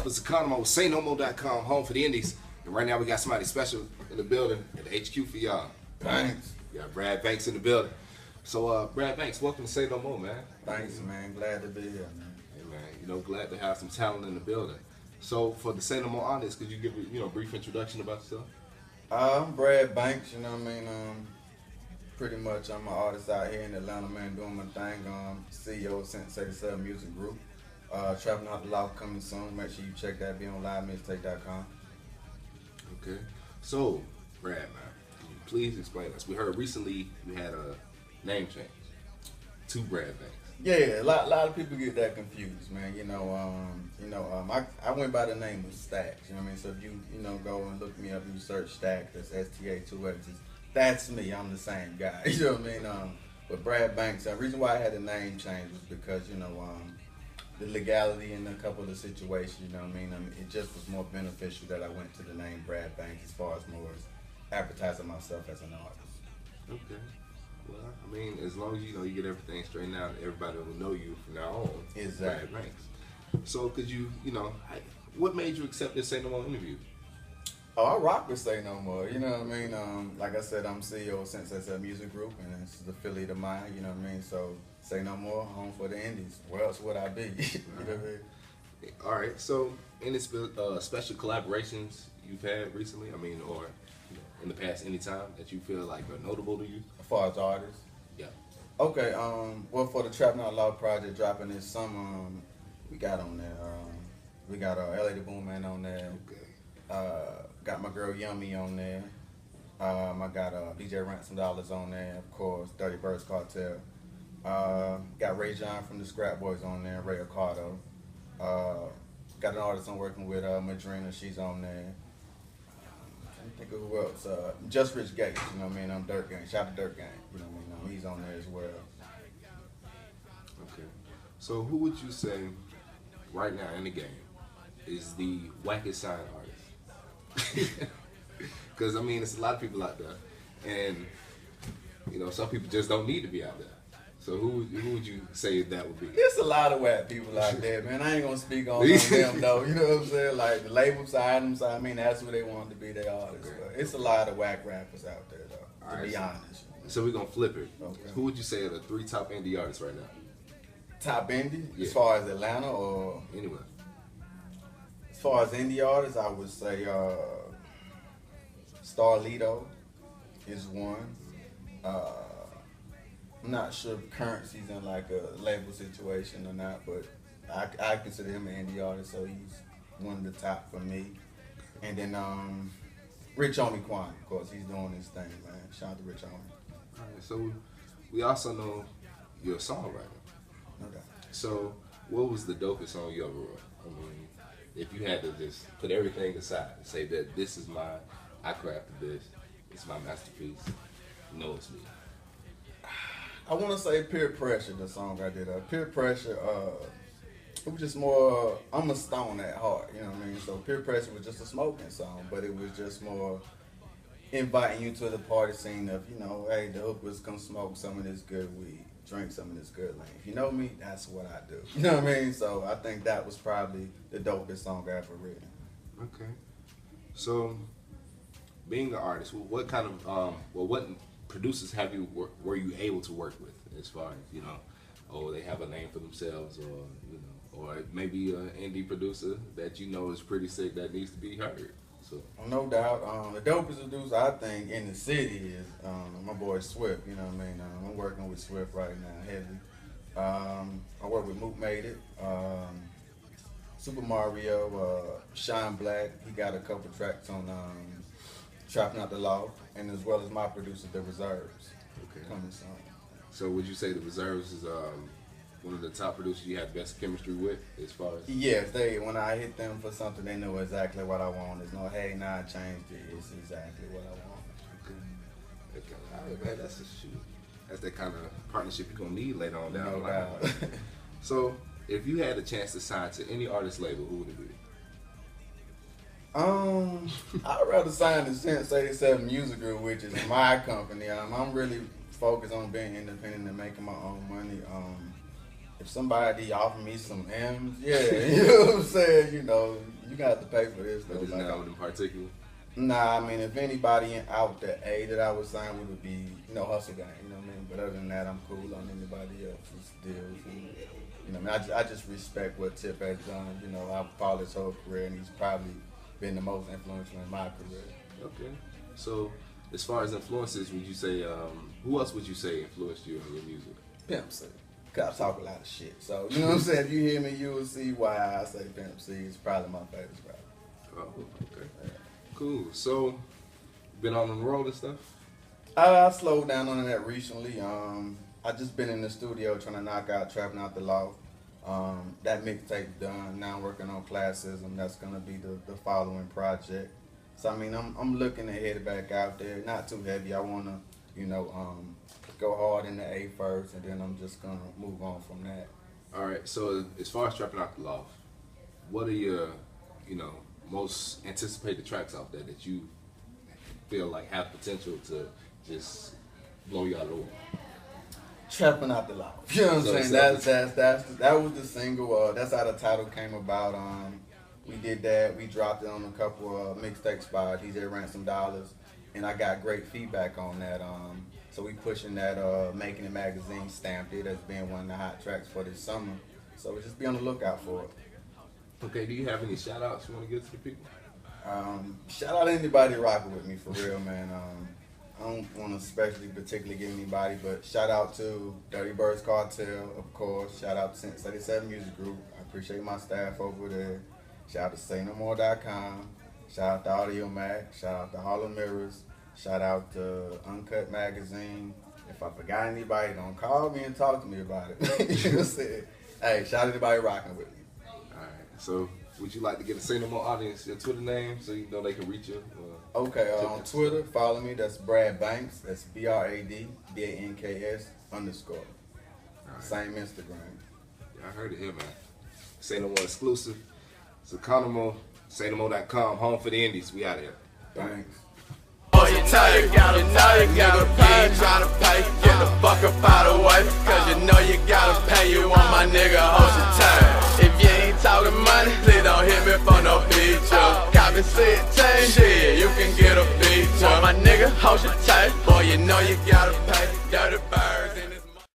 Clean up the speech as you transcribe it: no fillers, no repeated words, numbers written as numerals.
up? It's Akanimo with SayNoMo.com, home for the indies. And right now we got somebody special in the building at the HQ for y'all. Thanks. We got Brad Banks in the building. So Brad Banks, welcome to Say No More, man. Thanks, man. Glad to be here, man. Hey, man, glad to have some talent in the building. So for the Say No More audience, could you give a brief introduction about yourself? I'm Brad Banks, you know what I mean? Pretty much I'm an artist out here in Atlanta, man, doing my thing. CEO of SayNoMo Music Group. Traveling out the law coming soon. Make sure you check that, be on livemixtape.com. Okay. So, Brad, man, can you please explain us? We heard recently you had a name change to Brad Banks. Yeah, a lot of people get that confused, man. I went by the name of Stacks. You know what I mean? So if you go and look me up and you search Stacks, that's STA 2 X's. That's me. I'm the same guy. You know what I mean? But Brad Banks. The reason why I had the name change was because the legality in a couple of situations. You know what I mean? It just was more beneficial that I went to the name Brad Banks as far as more as advertising myself as an artist. Okay. Well, I mean, as long as you get everything straightened out, everybody will know you from now on. Exactly. Brad Banks. So, could you, what made you accept this Say No More interview? Oh, I rock with Say No More. You know what I mean? Like I said, I'm CEO of SayNoMo Music Group, and it's an affiliate of mine. You know what I mean? So, Say No More, home for the indies. Where else would I be? You know what I mean? All right. So, any special collaborations you've had recently? I mean, or in the past, any time that you feel like are notable to you? As far as artists? Yeah. Okay. Well, for the Trapping Out Loud project dropping this summer, we got on there. We got LA the Boom Man on there. Okay. Got my girl Yummy on there. I got DJ Ransom Dollars on there, of course. Dirty Birds Cartel. Got Ray John from the Scrap Boys on there. Ray Ocado. Got an artist I'm working with, Madrina. She's on there. I think of who else. Just Rich Gates. You know what I mean? I'm Dirt Gang. Shout out to Dirt Gang. You know what I mean? He's on there as well. Okay. So who would you say right now in the game is the wackest signed artist? Because I mean, it's a lot of people out there, and some people just don't need to be out there. So who would you say that would be? There's a lot of whack people out there, man. I ain't gonna speak on them though. You know what I'm saying? Like the label side, I mean, that's who they want to be. Their artists. Okay. But it's a lot of whack rappers out there though. To be honest. So we're gonna flip it. Okay. Who would you say are the 3 top indie artists right now? Top indie, Yeah. as far as Atlanta or Anyway. as far as indie artists, I would say Starlito is one. I'm not sure if Currency's in like a label situation or not, but I consider him an indie artist, so he's one of the top for me. And then Rich Homie Quan, of course, he's doing his thing, man. Shout out to Rich Homie. All right. So we also know you're a songwriter. No doubt. So what was the dopest song you ever wrote? I mean, if you had to just put everything aside and say that this is I crafted this, it's my masterpiece, it's me. I want to say Peer Pressure, the song I did. Peer Pressure, it was just more, I'm a stone at heart, you know what I mean? So Peer Pressure was just a smoking song, but it was just more inviting you to the party scene of, hey, the hook was gonna smoke some of this good weed, drink some of this good lean. If you know me, that's what I do. You know what I mean? So I think that was probably the dopest song I ever written. Okay. So, being an artist, what kind of, what producers were you able to work with as far as, they have a name for themselves or maybe an indie producer that is pretty sick that needs to be heard? So no doubt. The dopest producer I think in the city is my boy Swift. You know what I mean? I'm working with Swift right now, heavy. I work with Mook Made It, Super Mario, Shine Black. He got a couple tracks on Trapping Out the Law, and as well as my producer, The Reserves. Okay. Coming soon. So would you say The Reserves is one of the top producers you have best chemistry with as far as? Yes, when I hit them for something, they know exactly what I want. There's no, hey, I changed it. It's exactly what I want. Okay. All right, man, that's a shoot. That's that kind of partnership you're gonna need later on down the No line. doubt. So, if you had a chance to sign to any artist label, who would it be? I'd rather sign the SayNoMo Music Group, which is my company. I'm really focused on being independent and making my own money. if somebody offer me some M's, yeah, you know what I'm saying? You know, you got to pay for this. But it's not in particular. Nah, I mean, if anybody out the A that I would sign with would be, Hustle Gang, you know what I mean? But other than that, I'm cool on anybody else's deals. And, you know, I mean, I just respect what Tip has done. You know, I've followed his whole career, and he's probably been the most influential in my career. Okay. So, as far as influences, would you say, who else would you say influenced you in your music? Pimp C. Cause I talk a lot of shit. So, you know what I'm saying? If you hear me, you will see why I say Pimp C is probably my favorite rapper. Oh, okay. Yeah. Cool. So, been on the road and stuff? I slowed down on that recently. I just been in the studio trying to knock out Trapping Out the Law. That mixtape done. Now I'm working on Classism. That's gonna be the following project. So I mean, I'm looking to head back out there. Not too heavy. I wanna, go hard in the A first, and then I'm just gonna move on from that. All right. So as far as Trapping Out the Law, what are your, most anticipated tracks out there that you feel like have potential to just blow you out of the water? Trapping Out the Law. You know what I'm saying? That was the single. That's how the title came about. We did that. We dropped it on a couple of mixtape spots. DJ Ransom Dollars, and I got great feedback on that. So we pushing that. Making It magazine stamped it as being one of the hot tracks for this summer. So we just be on the lookout for it. Okay. Do you have any shout outs you want to give to the people? Shout out anybody rocking with me for real, man. I don't want to particularly give anybody, but shout out to Dirty Birds Cartel, of course. Shout out to Sense 87 Music Group. I appreciate my staff over there. Shout out to SayNoMo.com. Shout out to Audio Mac. Shout out to Harlem Mirrors. Shout out to Uncut Magazine. If I forgot anybody, don't call me and talk to me about it. You know what I'm saying? Hey, shout out to anybody rocking with me. All right. So, would you like to get a SayNoMo audience your Twitter name so you know they can reach you? Okay, on Twitter, follow me. That's Brad Banks. That's BradBanks _. Right. Same Instagram. Yeah, I heard it here, man. SayNoMo exclusive. It's Akanimo, SayNoMo.com, home for the indies. We out here. Thanks. Oh, you know you gotta pay, tryna pay, get the fuck up out of the way, cause you know you gotta pay, you want my nigga, hold your time. If you ain't talking money, please don't hit me for no picture. Copy 16, shit, you can get a picture. My nigga, hold your tight, boy, you know you gotta